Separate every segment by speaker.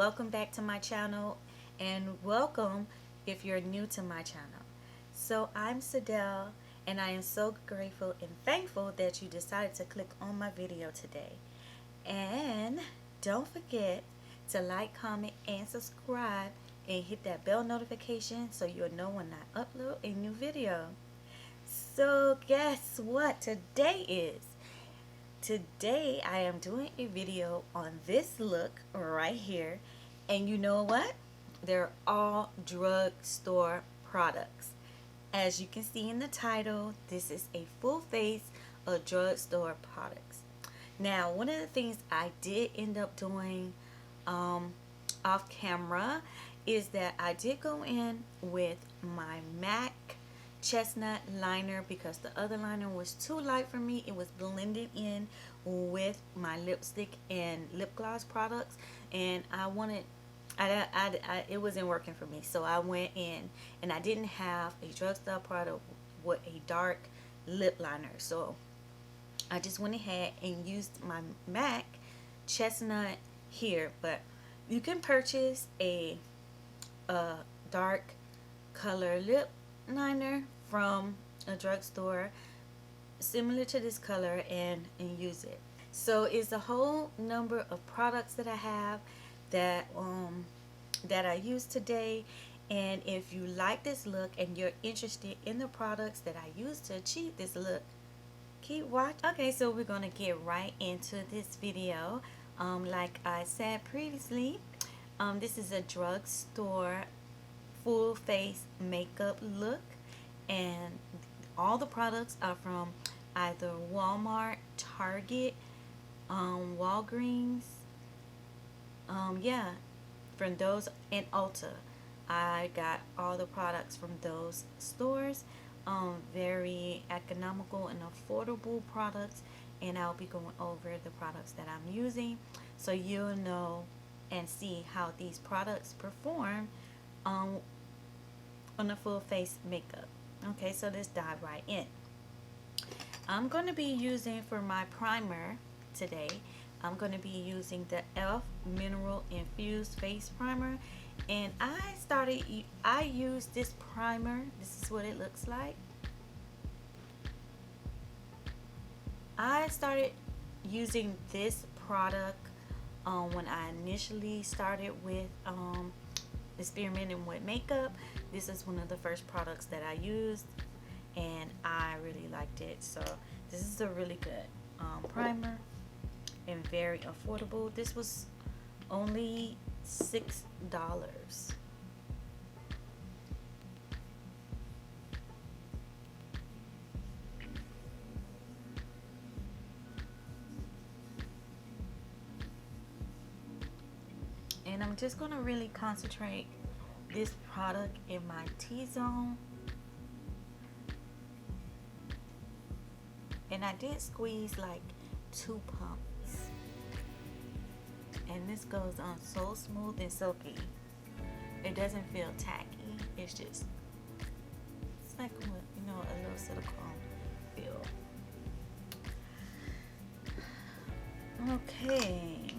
Speaker 1: welcome back to my channel, and welcome if you're new to my channel. So I'm Ardell, and I am so grateful and thankful that you decided to click on my video today. And don't forget to like, comment, and subscribe, and hit that bell notification so you'll know when I upload a new video. So guess what today is? Today I am doing a video on this look right here, and you know what? They're all drugstore products. As you can see in the title, this is a full face of drugstore products. Now, one of the things I did end up doing off camera is that I did go in with my MAC chestnut liner because the other liner was too light for me. It was blended in with my lipstick and lip gloss products, and it wasn't working for me. So I went in, and I didn't have a drugstore product with a dark lip liner, so I just went ahead and used my MAC chestnut here. But you can purchase a dark color lip liner from a drugstore similar to this color and use it. So it's a whole number of products that I have that I use today, and if you like this look and you're interested in the products that I use to achieve this look, keep watching. Okay, so we're gonna get right into this video. Like I said previously, this is a drugstore full face makeup look, and all the products are from either Walmart, Target, Walgreens, yeah, from those, and Ulta. I got all the products from those stores. Very economical and affordable products, and I'll be going over the products that I'm using so you'll know and see how these products perform on a full face makeup. Okay, so let's dive right in. I'm going to be using, for my primer today, I'm going to be using the e.l.f. Mineral Infused Face Primer, and I used this primer. This is what it looks like. I started using this product when I initially started with experimenting with makeup. This is one of the first products that I used, and I really liked it. So this is a really good primer and very affordable. This was only $6. And I'm just going to really concentrate this product in my T-zone. And I did squeeze like 2 pumps. And this goes on so smooth and silky. It doesn't feel tacky. It's just, it's like, you know, a little silicone feel. Okay.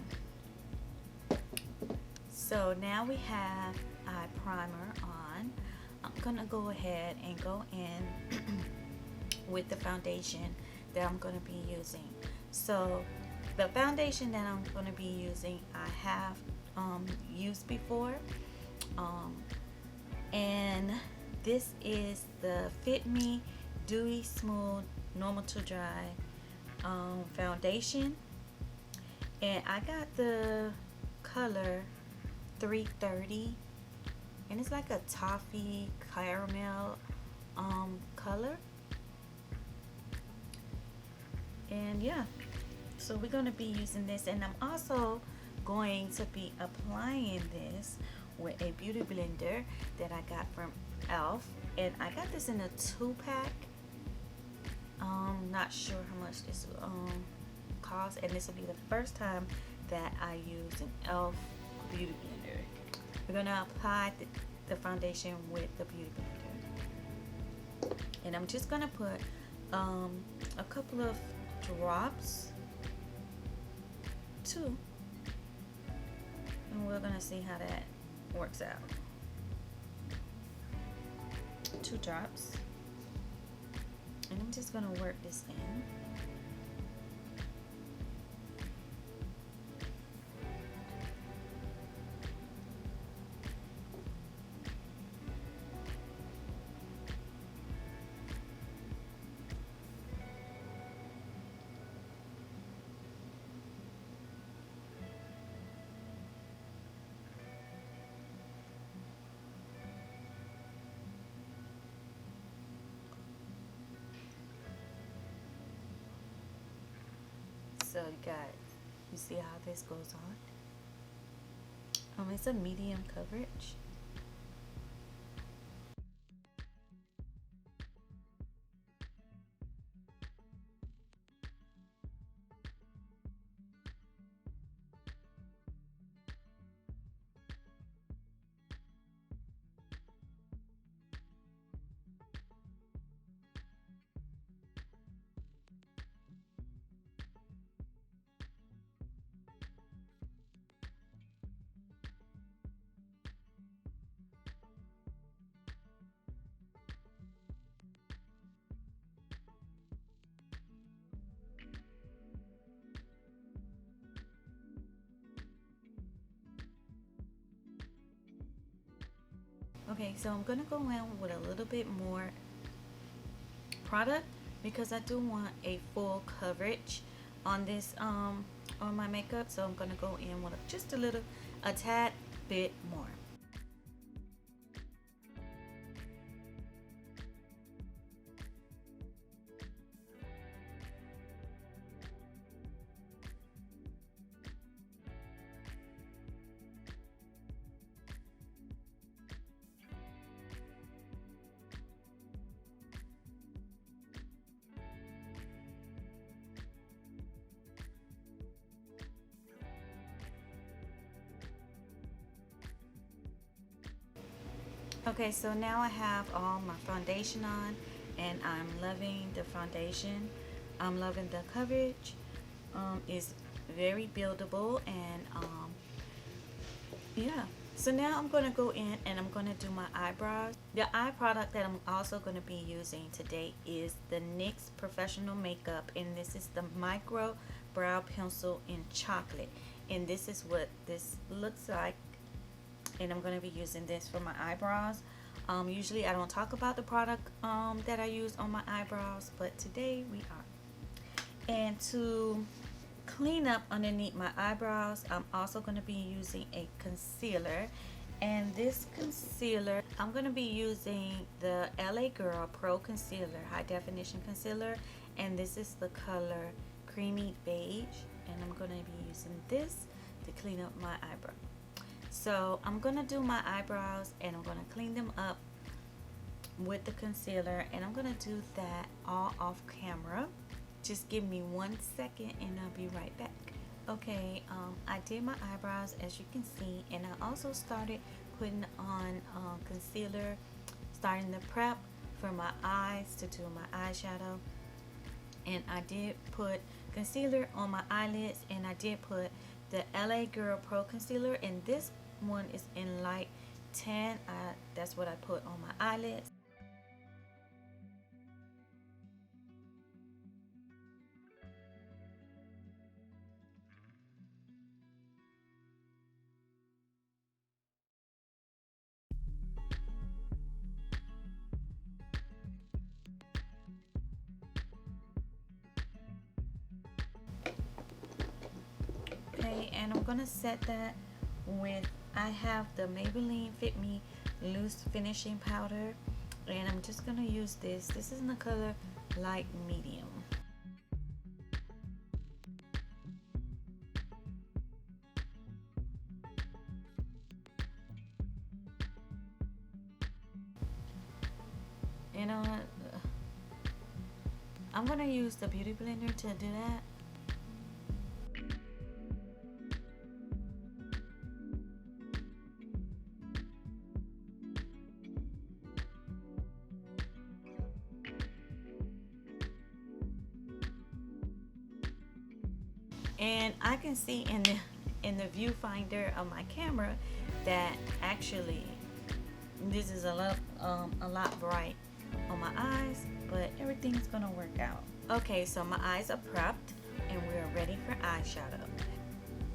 Speaker 1: So now we have our primer on. I'm gonna go ahead and go in with the foundation that I'm gonna be using. So the foundation that I'm gonna be using, I have used before, and this is the Fit Me Dewy Smooth Normal to Dry foundation, and I got the color 330, and it's like a toffee caramel color. And yeah, so we're going to be using this, and I'm also going to be applying this with a beauty blender that I got from e.l.f. and I got this in a 2-pack. Not sure how much this costs, and this will be the first time that I use an e.l.f. beauty blender. We're going to apply the foundation with the beauty blender, and I'm just going to put a couple of drops, 2, And we're gonna see how that works out. 2 drops. And I'm just gonna work this in. So you see how this goes on? It's a medium coverage. Okay, so I'm gonna go in with a little bit more product because I do want a full coverage on this on my makeup. So I'm gonna go in with just a tad bit more. Okay, so now I have all my foundation on and I'm loving the foundation. I'm loving the coverage. It's very buildable and yeah. So now I'm going to go in and I'm going to do my eyebrows. The eye product that I'm also going to be using today is the NYX Professional Makeup, and this is the Micro Brow Pencil in Chocolate, and this is what this looks like. And I'm going to be using this for my eyebrows. Usually I don't talk about the product that I use on my eyebrows, but today we are. And to clean up underneath my eyebrows, I'm also going to be using a concealer. And this concealer, I'm going to be using the LA Girl Pro Concealer, High Definition Concealer. And this is the color Creamy Beige. And I'm going to be using this to clean up my eyebrow. So I'm going to do my eyebrows and I'm going to clean them up with the concealer, and I'm going to do that all off camera. Just give me 1 second and I'll be right back. Okay, I did my eyebrows as you can see, and I also started putting on concealer, starting the prep for my eyes to do my eyeshadow. And I did put concealer on my eyelids, and I did put the LA Girl Pro Concealer, and this one is in light tan. That's what I put on my eyelids. Okay, and I'm gonna set that with, I have the Maybelline Fit Me Loose Finishing Powder, and I'm just gonna use this. This is in the color light medium. You know what? I'm gonna use the Beauty Blender to do that. And I can see in in the viewfinder of my camera that actually this is a lot bright on my eyes, but everything's gonna work out. Okay, so my eyes are prepped and we're ready for eyeshadow.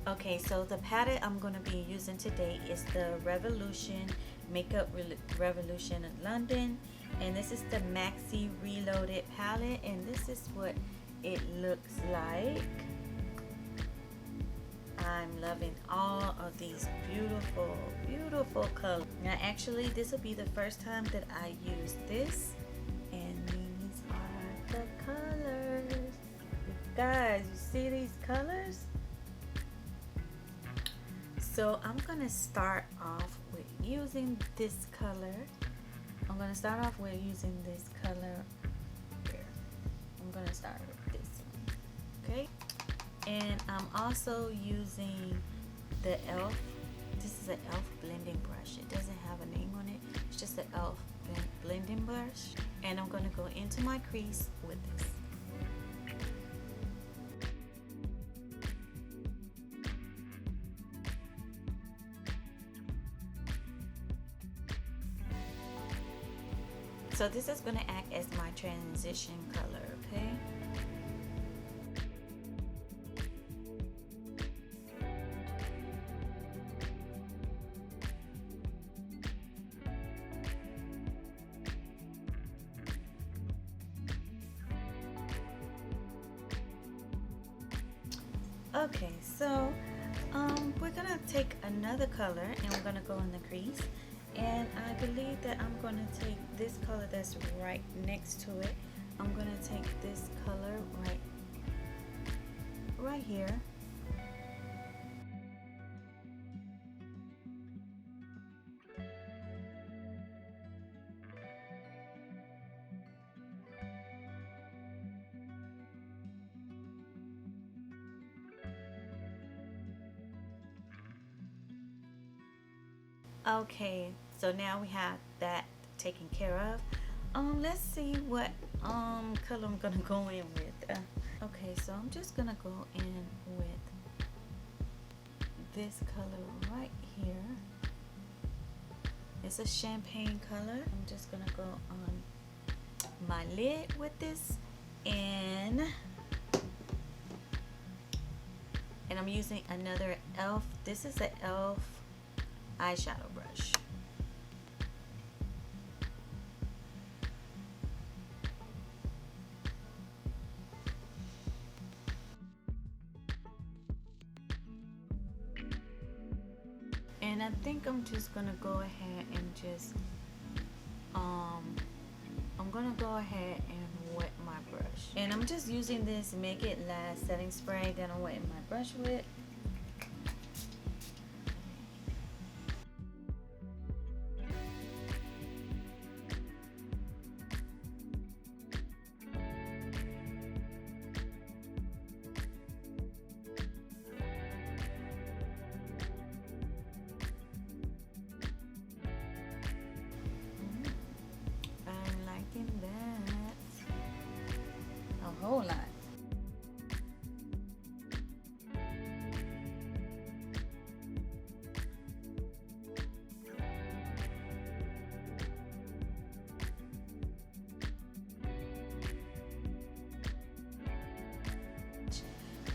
Speaker 1: Okay, so the palette I'm gonna be using today is the Revolution Makeup Revolution in London, and this is the Maxi Reloaded palette, and this is what it looks like. I'm loving all of these beautiful colors. Now actually this will be the first time that I use this, and these are the colors. You guys, you see these colors? So I'm gonna start off with using this color. I'm gonna start off with using this color here. I'm gonna start with this one, okay? And I'm also using the e.l.f. This is an e.l.f. blending brush. It doesn't have a name on it. It's just an e.l.f. blending brush. And I'm gonna go into my crease with this. So this is going to act as my transition color, okay? Okay, so we're going to take another color and we're going to go in the crease. And I believe that I'm going to take this color that's right next to it. I'm going to take this color right here. Okay, so now we have that taken care of. Let's see what color I'm gonna go in with. Okay, so I'm just gonna go in with this color right here. It's a champagne color. I'm just gonna go on my lid with this, and I'm using another e.l.f. This is an e.l.f. eyeshadow brush. And I think I'm just gonna go ahead and just I'm gonna go ahead and wet my brush. And I'm just using this Make It Last setting spray that I'm wetting my brush with. Whole lot.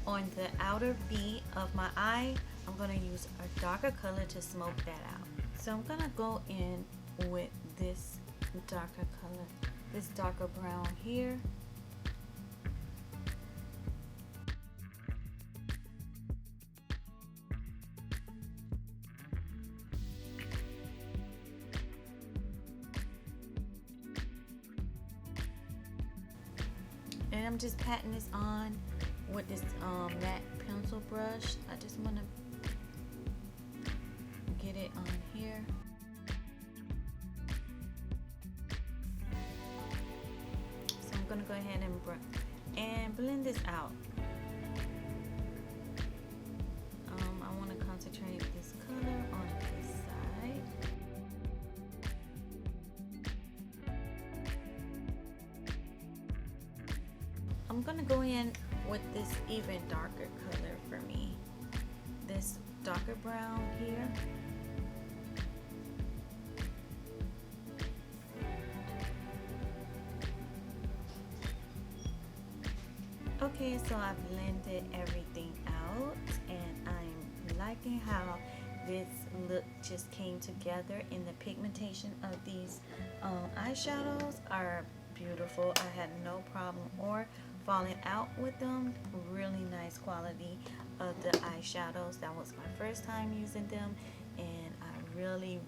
Speaker 1: On the outer V of my eye, I'm going to use a darker color to smoke that out. So I'm going to go in with this darker color, this darker brown here. And I'm just patting this on with this matte pencil brush. I just want to get it on here. So I'm going to go ahead and blend this out. I want to concentrate this color on this side. I'm gonna go in with this even darker color for me this darker brown here. Okay, so I blended everything out, and I'm liking how this look just came together, and the pigmentation of these eyeshadows are beautiful. I had no problem or falling out with them. Really nice quality of the eyeshadows. That was my first time using them, and I really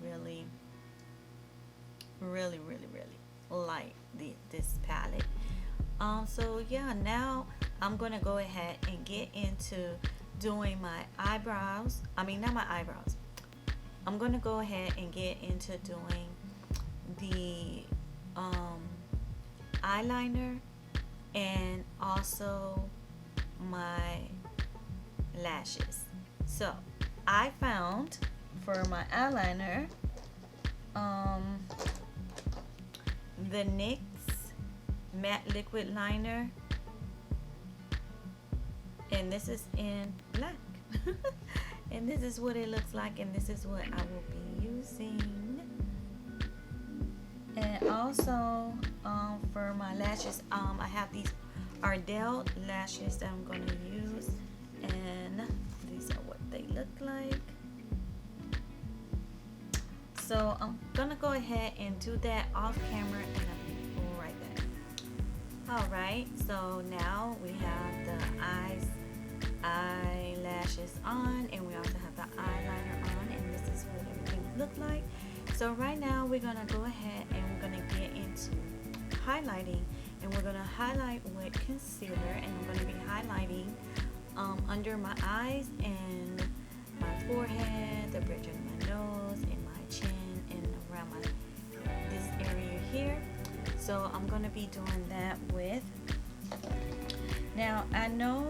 Speaker 1: like this palette. So yeah, now I'm gonna go ahead and get into doing my eyebrows. I mean, not my eyebrows. I'm gonna go ahead and get into doing the eyeliner and also my lashes. So I found for my eyeliner the NYX matte liquid liner, and this is in black. And this is what it looks like, and this is what I will be using. And also for my lashes, I have these Ardell lashes that I'm going to use, and these are what they look like. So I'm gonna go ahead and do that off camera, and I'll be right back. Alright, so now we have the eyelashes on, and we also have the eyeliner on, and this is what everything look like. So right now we're gonna go ahead and we're gonna get into highlighting, and we're gonna highlight with concealer, and I'm gonna be highlighting under my eyes and my forehead, the bridge of my nose, and my chin, and around this area here. So I'm gonna be doing that with. Now I know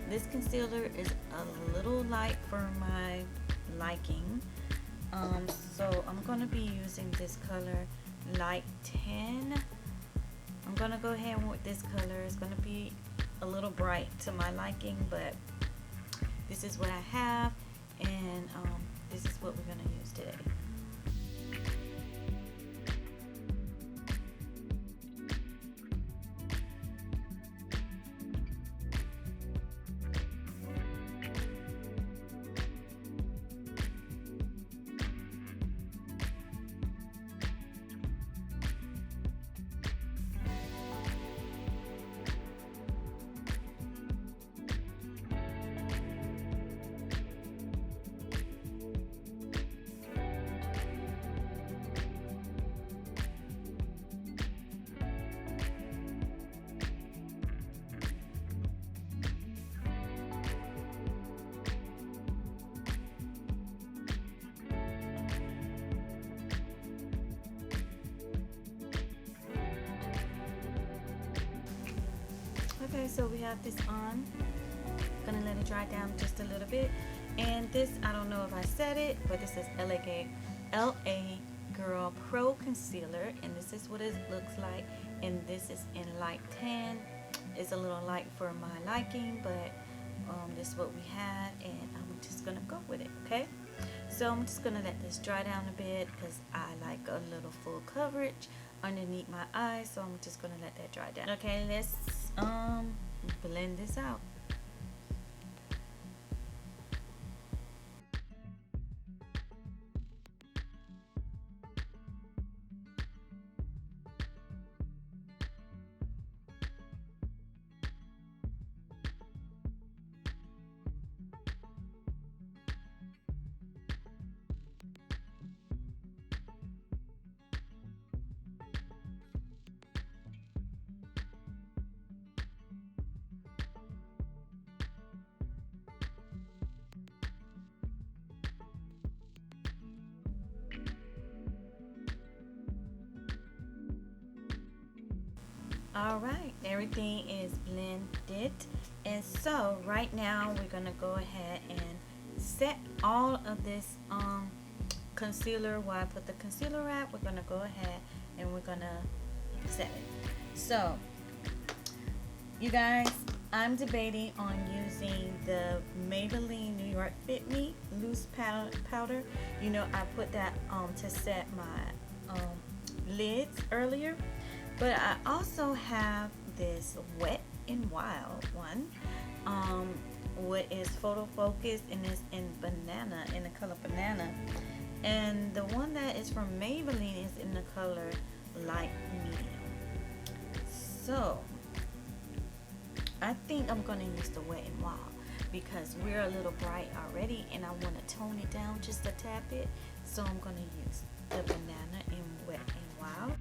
Speaker 1: this concealer is a little light for my liking, so I'm gonna be using this color light 10. I'm gonna go ahead with this color. It's gonna be a little bright to my liking, but this is what I have, and this is what we're gonna use today. Okay, so we have this on. Gonna let it dry down just a little bit. And this, I don't know if I said it, but this is LA Girl Pro Concealer, and this is what it looks like. And this is in light 10. It's a little light for my liking, but this is what we had, and I'm just gonna go with it. Okay, so I'm just gonna let this dry down a bit because I like a little full coverage underneath my eyes, so I'm just gonna let that dry down. Okay, let's blend this out. All right, everything is blended, and so right now we're gonna go ahead and set all of this concealer. While I put the concealer wrap, we're gonna go ahead and we're gonna set it. So you guys, I'm debating on using the Maybelline New York Fit Me loose powder. You know, I put that to set my lids earlier, but I also have this Wet n Wild one, what is photo focused and is in banana, in the color banana, and the one that is from Maybelline is in the color light medium. So I think I'm gonna use the Wet n Wild because we're a little bright already and I want to tone it down just a tad bit. So I'm gonna use the banana in Wet n Wild.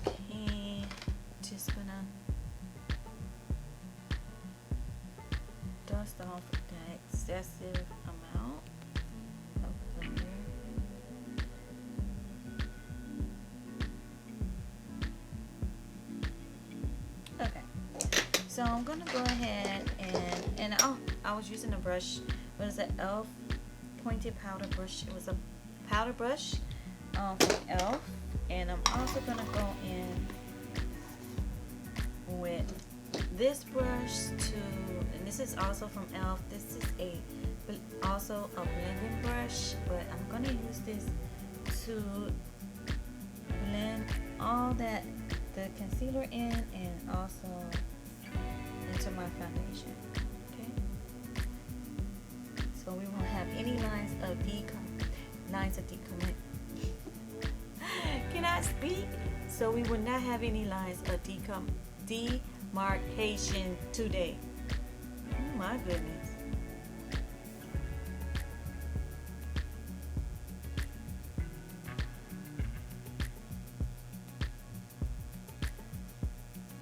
Speaker 1: Okay, just gonna dust off that excessive amount of color. Okay, so I'm gonna go ahead and oh, I was using a brush. What is it? Elf pointed powder brush. It was a powder brush from Elf. And I'm also gonna go in with this brush and this is also from Elf. This is also a blending brush, but I'm gonna use this to blend all that, the concealer in and also into my foundation. Okay. So we won't have any lines of decomment. Can I speak? So we will not have any lines of demarcation today. Oh my goodness.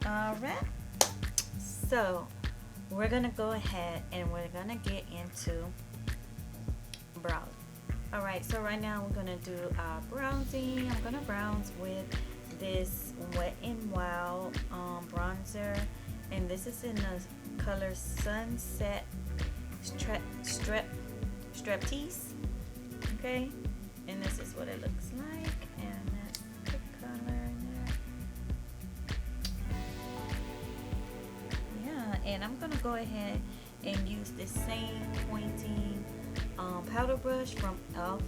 Speaker 1: Alright. So we're gonna go ahead and we're gonna get into brows. Alright, so right now we're gonna do our bronzing. I'm gonna bronze with this Wet n Wild bronzer, and this is in the color Sunset Striptease. Okay, and this is what it looks like, and that's the color in there. Yeah, and I'm gonna go ahead and use the same pointing powder brush from Elf.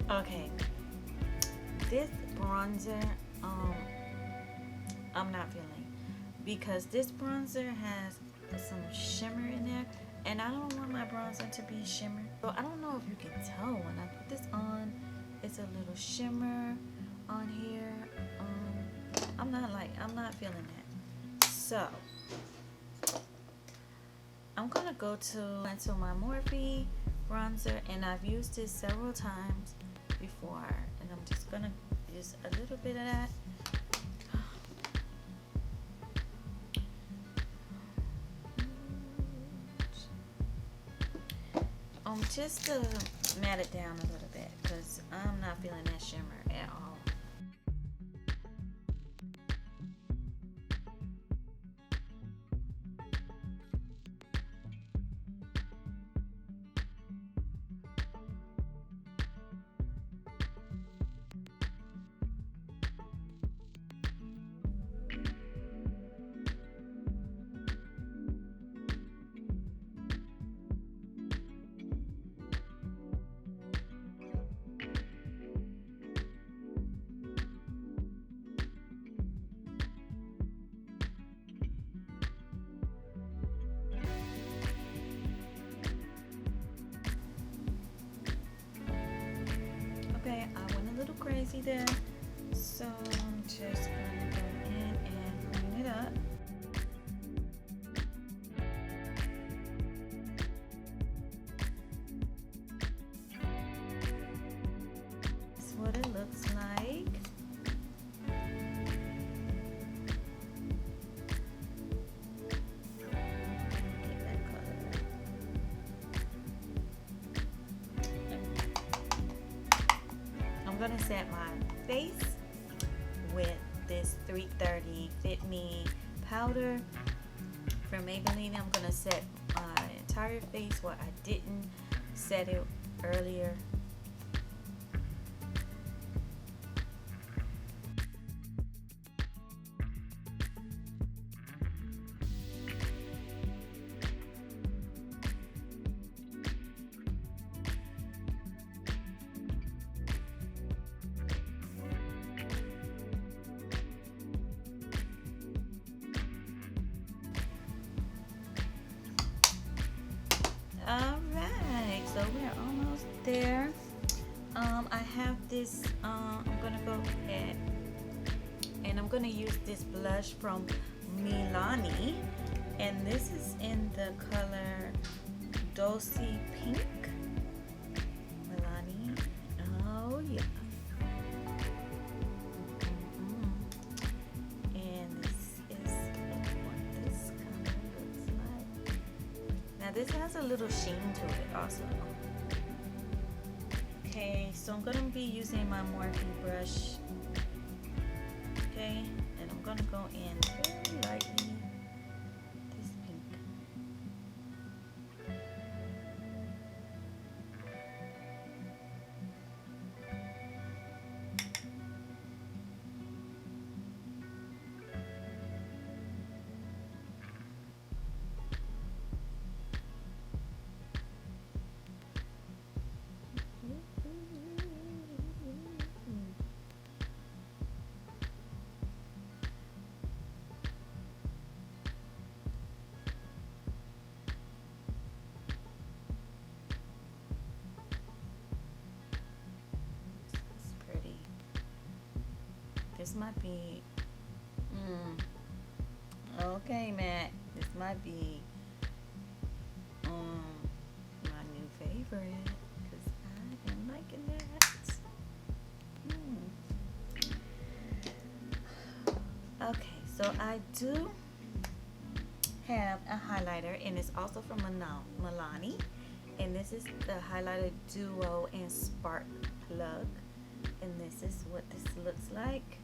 Speaker 1: Okay, this bronzer I'm not feeling, because this bronzer has some shimmer in there and I don't want my bronzer to be shimmer. So I don't know if you can tell when I put this on, it's a little shimmer on here. I'm not feeling that. So I'm gonna go into my Morphe bronzer, and I've used this several times before, and I'm just gonna use a little bit of that. Just to matte it down a little bit, because I'm not feeling that shimmer at all. crazy there. So I'm just gonna go in and clean it up. That's what it looks like. I'm gonna set my face with this 330 Fit Me powder from Maybelline. I'm gonna set my entire face where I didn't set it earlier. Alright, so we're almost there. I have this, I'm gonna go ahead and I'm gonna use this blush from Milani, and this is in the color Dulce Pink. Milani, oh yeah. And this is what this color looks like. Now this has a little sheen to it also. Okay, so I'm going to be using my Morphe brush. Okay, and I'm going to go in very lightly. This pink. This might be, okay, Matt. This might be my new favorite because I am liking that. Okay, so I do have a highlighter, and it's also from Milani, and this is the highlighter Duo and Spark Plug, and this is what this looks like.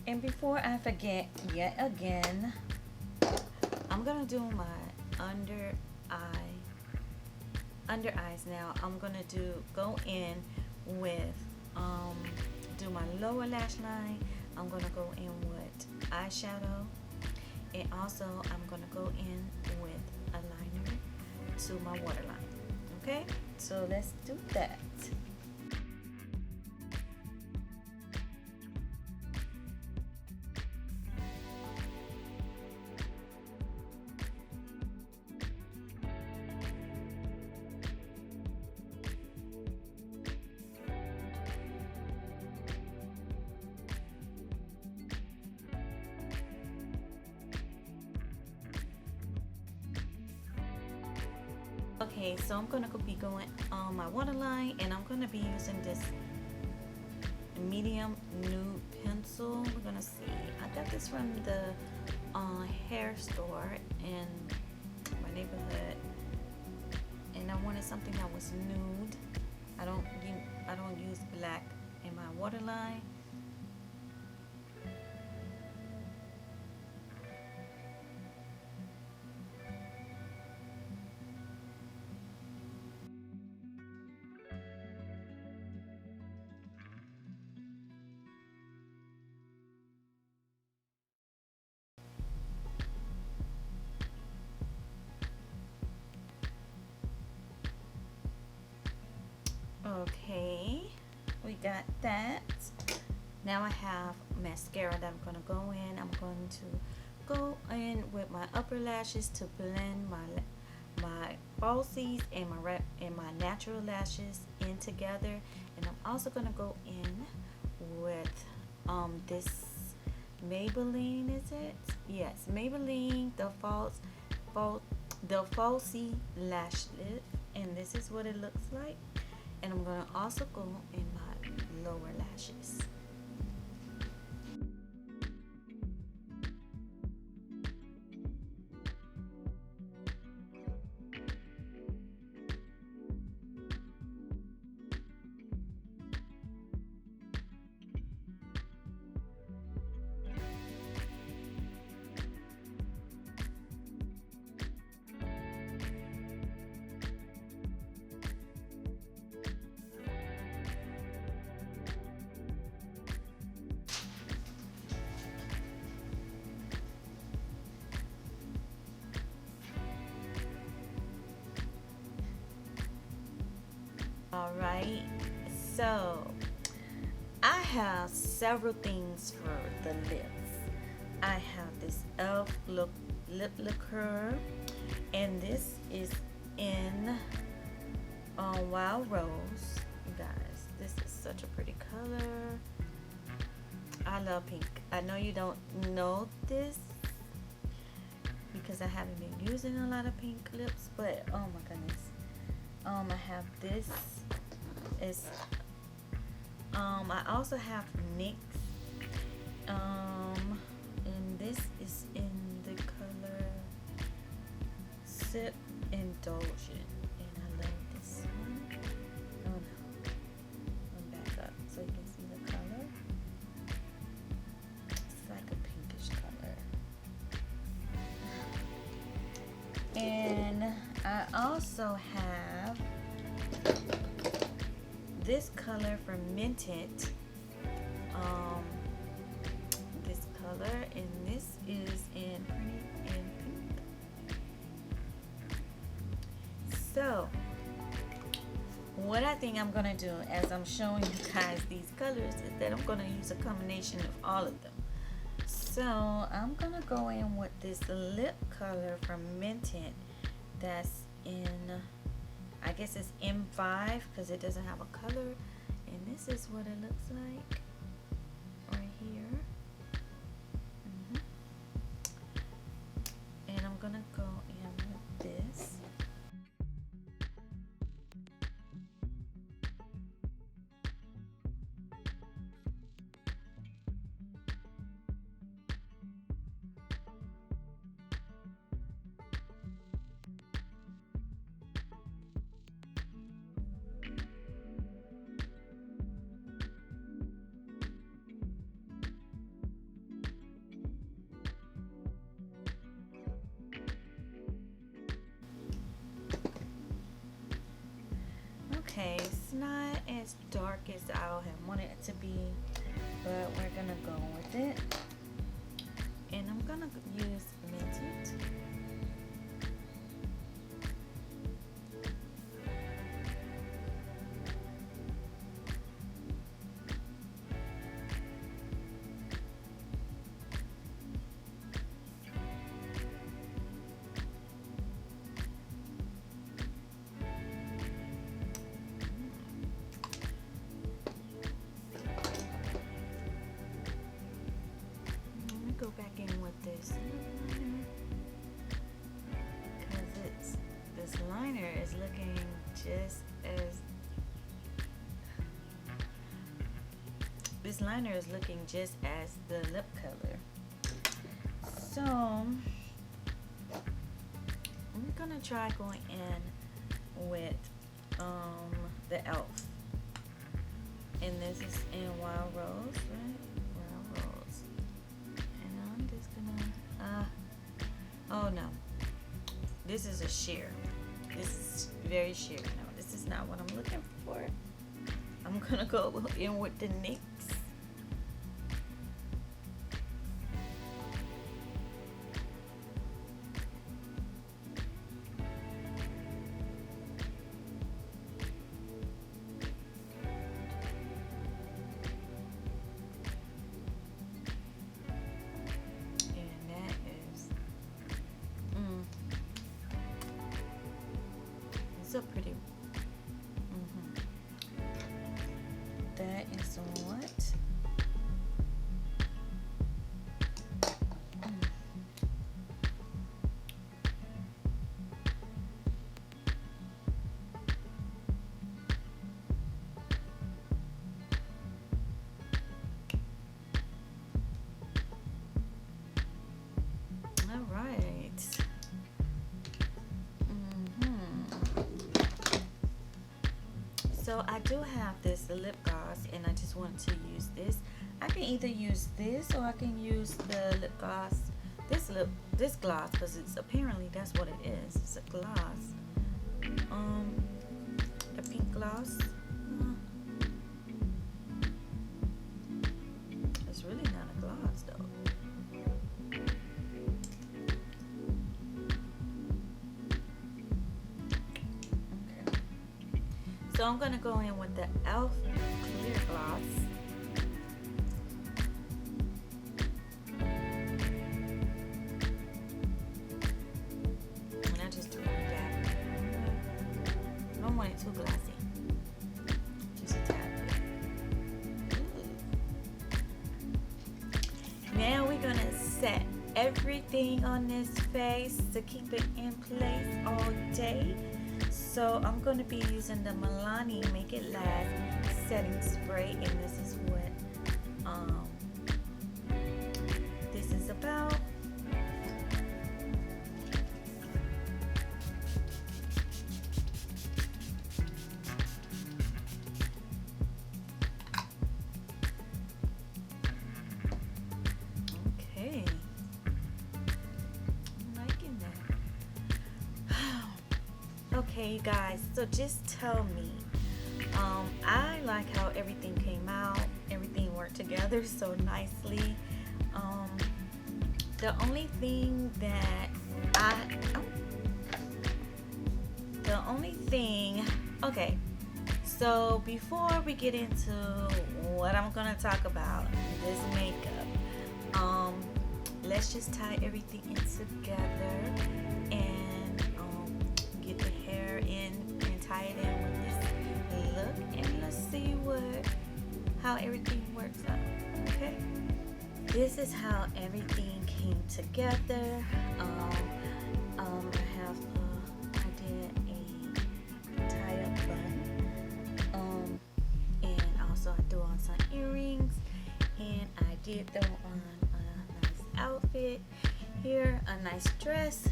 Speaker 1: And before I forget yet again, I'm gonna do my under eyes now. I'm gonna go in with do my lower lash line. I'm gonna go in with eyeshadow, and also I'm gonna go in with a liner to my waterline. Okay, so let's do that. Okay, so I'm gonna be going on my waterline, and I'm gonna be using this medium nude pencil. We're gonna see. I got this from the hair store in my neighborhood, and I wanted something that was nude. I don't use black in my waterline. Okay, we got that. Now I have mascara that I'm going to go in. I'm going to go in with my upper lashes to blend my falsies and my natural lashes in together. And I'm also going to go in with this Maybelline, is it? Yes, Maybelline the Falsie lash lift, and this is what it looks like. And I'm going to also go in my lower lashes. Alright, so I have several things for the lips. I have this e.l.f. lip liqueur, and this is in Wild Rose. You guys, this is such a pretty color. I love pink. I know you don't know this because I haven't been using a lot of pink lips, but oh my goodness. I have this. I also have mink, and this is in the color Sip Indulgent, and I love this one. Oh no, I'm back up so you can see the color. It's like a pinkish color. And I also have this color from Minted, this color, and this is in pink. So what I think I'm gonna do as I'm showing you guys these colors is that I'm gonna use a combination of all of them. So I'm gonna go in with this lip color from Minted that's in, I guess it's M5 because it doesn't have a color, and this is what it looks like right here. And I'm gonna go in with this. Okay, it's not as dark as I have wanted it to be, but we're gonna go with it. And I'm gonna use Minted. Go back in with this because this liner is looking just as the lip color. So I'm gonna try going in with the e.l.f. And this is in Wild Rose, right? Wild Rose. And I'm just gonna oh no. This is a sheer. This is very sheer. No, this is not what I'm looking for. I'm gonna go in with the NYX. So pretty. That is what. All right. So I do have this lip gloss, and I just want to use this. I can either use this, or I can use the lip gloss, this gloss, because it's apparently that's what it is. It's a gloss, a pink gloss. It's really not a gloss though. So I'm going to go in with the e.l.f. clear gloss. And I just do it like that. I don't want it too glossy. Just a tad bit. Now we're going to set everything on this face to keep it in place all day. So I'm going to be using the Maybelline Make It Last setting spray, and this is what this is about. Okay. Okay, you guys, so just tell me. I like how everything came out. Everything worked together so nicely. The only thing that okay, so before we get into what I'm gonna talk about, this makeup, let's just tie everything in together and get the hair in and tie it in with this look, and let's see how everything works out. Okay, this is how everything came together. I did a tie-up bun, and also I threw on some earrings, and I did throw on a nice outfit here, a nice dress,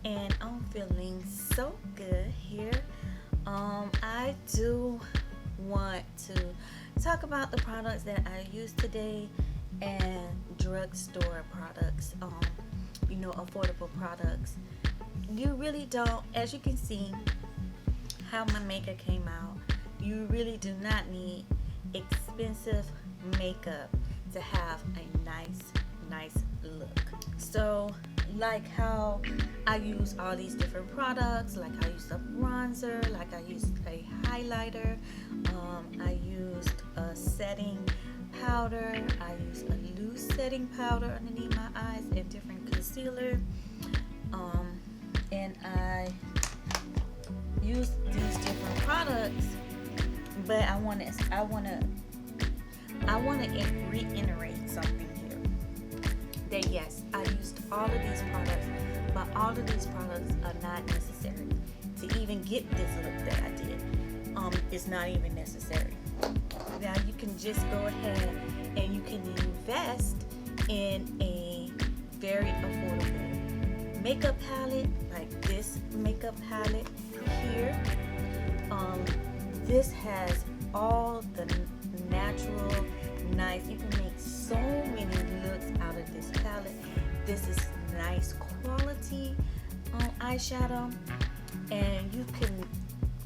Speaker 1: and I'm feeling so good here. I do want to talk about the products that I used today, and drugstore products, affordable products. You really don't, as you can see how my makeup came out, you really do not need expensive makeup to have a nice look. So like how I use all these different products, like I used a bronzer, like I used a highlighter, I used a setting powder, I used a loose setting powder underneath my eyes, and different concealer, and I used these different products. But I want to reiterate something here, that yes, I used all of these products, but all of these products are not necessary to even get this look that I did. It's not even necessary. Now you can just go ahead and you can invest in a very affordable makeup palette, like this makeup palette here. This has all the natural, nice. You can make so many looks out of this palette. This is nice quality eyeshadow, and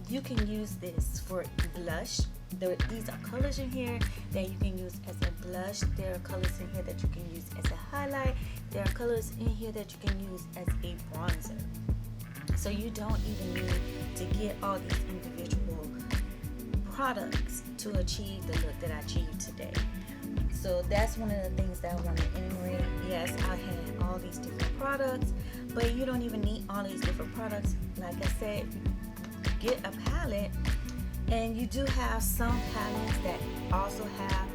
Speaker 1: you can use this for blush. These are colors in here that you can use as a blush. There are colors in here that you can use as a highlight. There are colors in here that you can use as a bronzer. So you don't even need to get all these individual products to achieve the look that I achieved today. So that's one of the things that I want to enumerate. Yes, I had all these different products, but you don't even need all these different products. Like I said, get a palette, and you do have some palettes that also have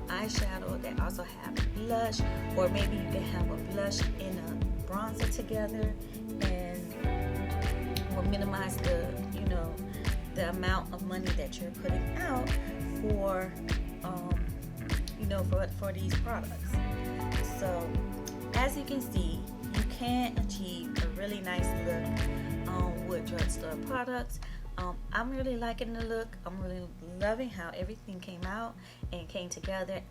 Speaker 1: eyeshadow, that also have blush, or maybe you can have a blush and a bronzer together, and will minimize the the amount of money that you're putting out for for these products. So as you can see, you can achieve a really nice look with drugstore products. I'm really liking the look. I'm really loving how everything came out and came together,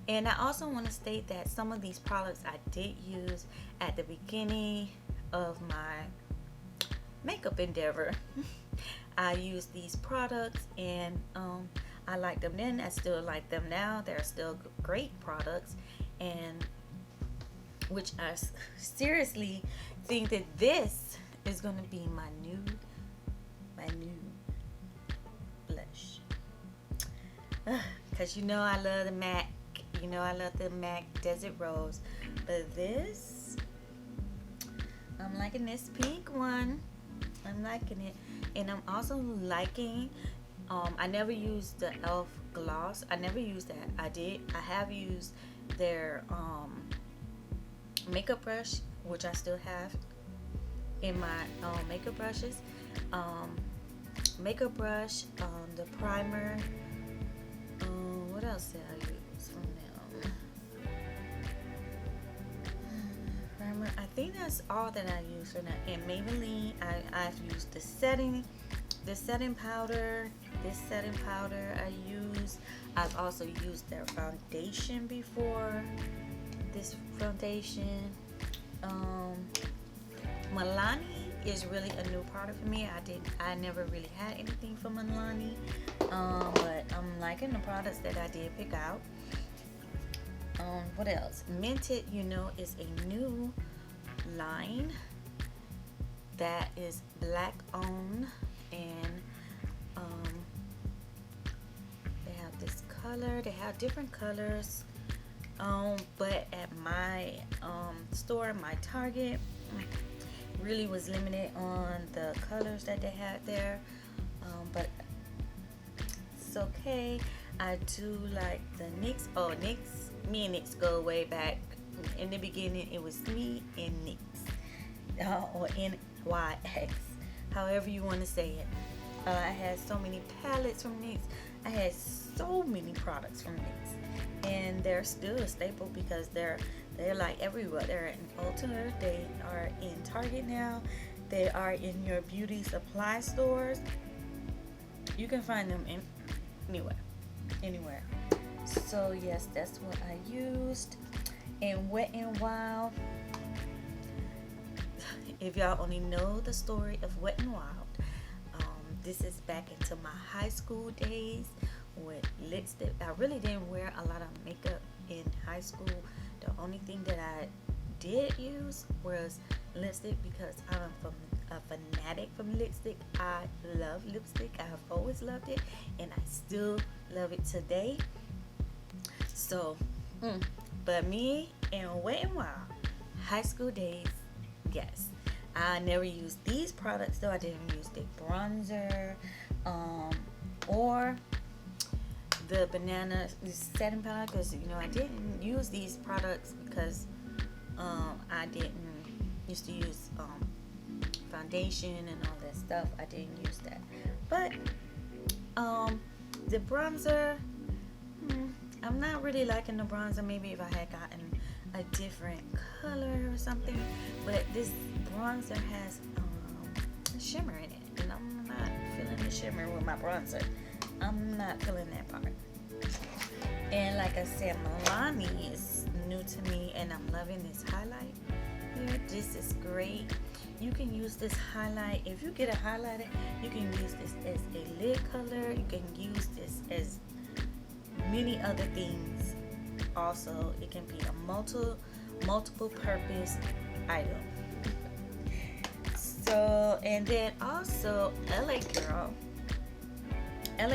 Speaker 1: and I also want to state that some of these products I did use at the beginning of my makeup endeavor. I used these products, and I liked them then. I still like them now. They're still great products, and which I seriously think that this is going to be my nude blush. Because I love the MAC. I love the MAC Desert Rose. But this, I'm liking this pink one. I'm liking it. And I'm also liking, I never used the e.l.f. gloss. I never used that. I have used their makeup brush, which I still have in my makeup brushes. Makeup brush, the primer. What else did I use from them? Primer. I think that's all that I use for that. And Maybelline, I've used the setting powder. This setting powder I use. I've also used their foundation before. This foundation. Milani is really a new product for me. I never really had anything from Milani, but I'm liking the products that I did pick out. What else? Minted, is a new line that is black owned, and they have this color. They have different colors, but at my store, my Target, really was limited on the colors that they had there, but it's okay. I do like the NYX. Me and NYX go way back. In the beginning, it was me and NYX, or NYX, however you want to say it. I had so many palettes from NYX. I had so many products from NYX, and they're still a staple because they're like everywhere. They're in Ulta, they are in Target now, they are in your beauty supply stores. You can find them anywhere. So yes, that's what I used. And Wet n Wild, if y'all only know the story of Wet n Wild, this is back into my high school days with lipstick. I really didn't wear a lot of makeup in high school. The only thing that I did use was lipstick because I'm a fanatic from lipstick. I love lipstick. I have always loved it, and I still love it today. So, but me and Wet n Wild, high school days, yes. I never used these products though. I didn't use the bronzer, or the banana setting powder, because I didn't use these products because I didn't used to use foundation and all that stuff. I didn't use that. But the bronzer, I'm not really liking the bronzer. Maybe if I had gotten a different color or something. But this bronzer has shimmer in it, and I'm not feeling the shimmer with my bronzer. I'm not feeling that part. And like I said, Milani is new to me, and I'm loving this highlight here. This is great. You can use this highlight, if you get a highlighter, you can use this as a lid color. You can use this as many other things. Also, it can be a multiple purpose item. So, and then also LA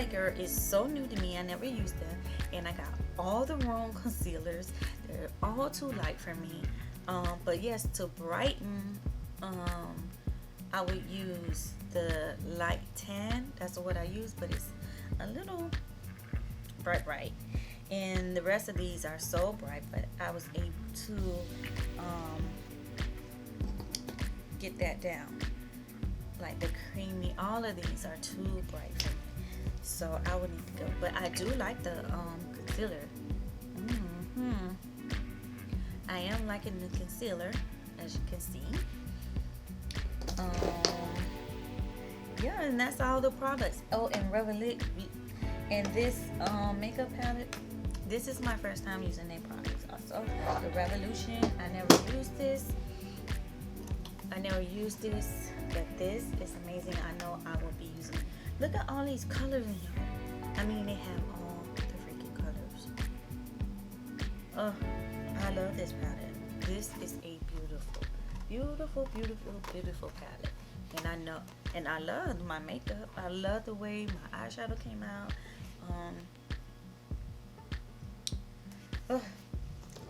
Speaker 1: Girl is so new to me. I never used them, and I got all the wrong concealers. They're all too light for me. But yes, to brighten, I would use the light tan. That's what I use, but it's a little bright. And the rest of these are so bright, but I was able to get that down. Like the creamy, all of these are too bright for me. So I would need to go. But I do like the concealer. I am liking the concealer, as you can see. Yeah, and that's all the products. Oh, and Revolution, and this makeup palette, this is my first time using their products. Also, the Revolution, I never used this, but this is amazing. I know I will be using it. Look at all these colors in here. I mean, they have all the freaking colors. Oh, I love this palette. This is a beautiful palette. And I love my makeup. I love the way my eyeshadow came out.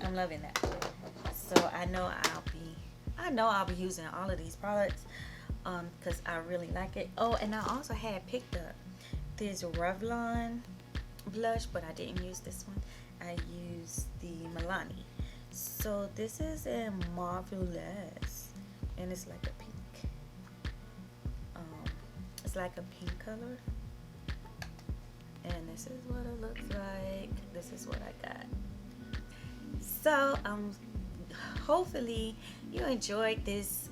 Speaker 1: I'm loving that. So I know I'll be using all of these products because I really like it. Oh, and I also had picked up this Revlon blush, but I didn't use this one. I used the Milani. So this is a Marvelous, and it's like a pink. It's like a pink color, and this is what it looks like. This is what I got. So hopefully you enjoyed this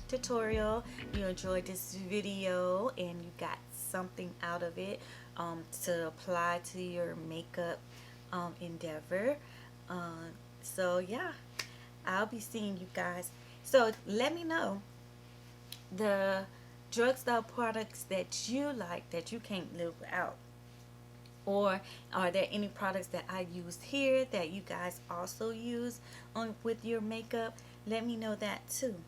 Speaker 1: tutorial. You enjoyed this video, and you got something out of it to apply to your makeup endeavor. So yeah, I'll be seeing you guys. So let me know the drugstore products that you like, that you can't live without, or are there any products that I used here that you guys also use with your makeup? Let me know that too.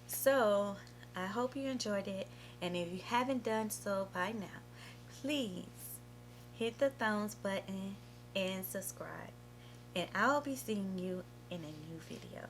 Speaker 1: So I hope you enjoyed it, and if you haven't done so by now, please hit the thumbs button and subscribe, and I'll be seeing you in a new video.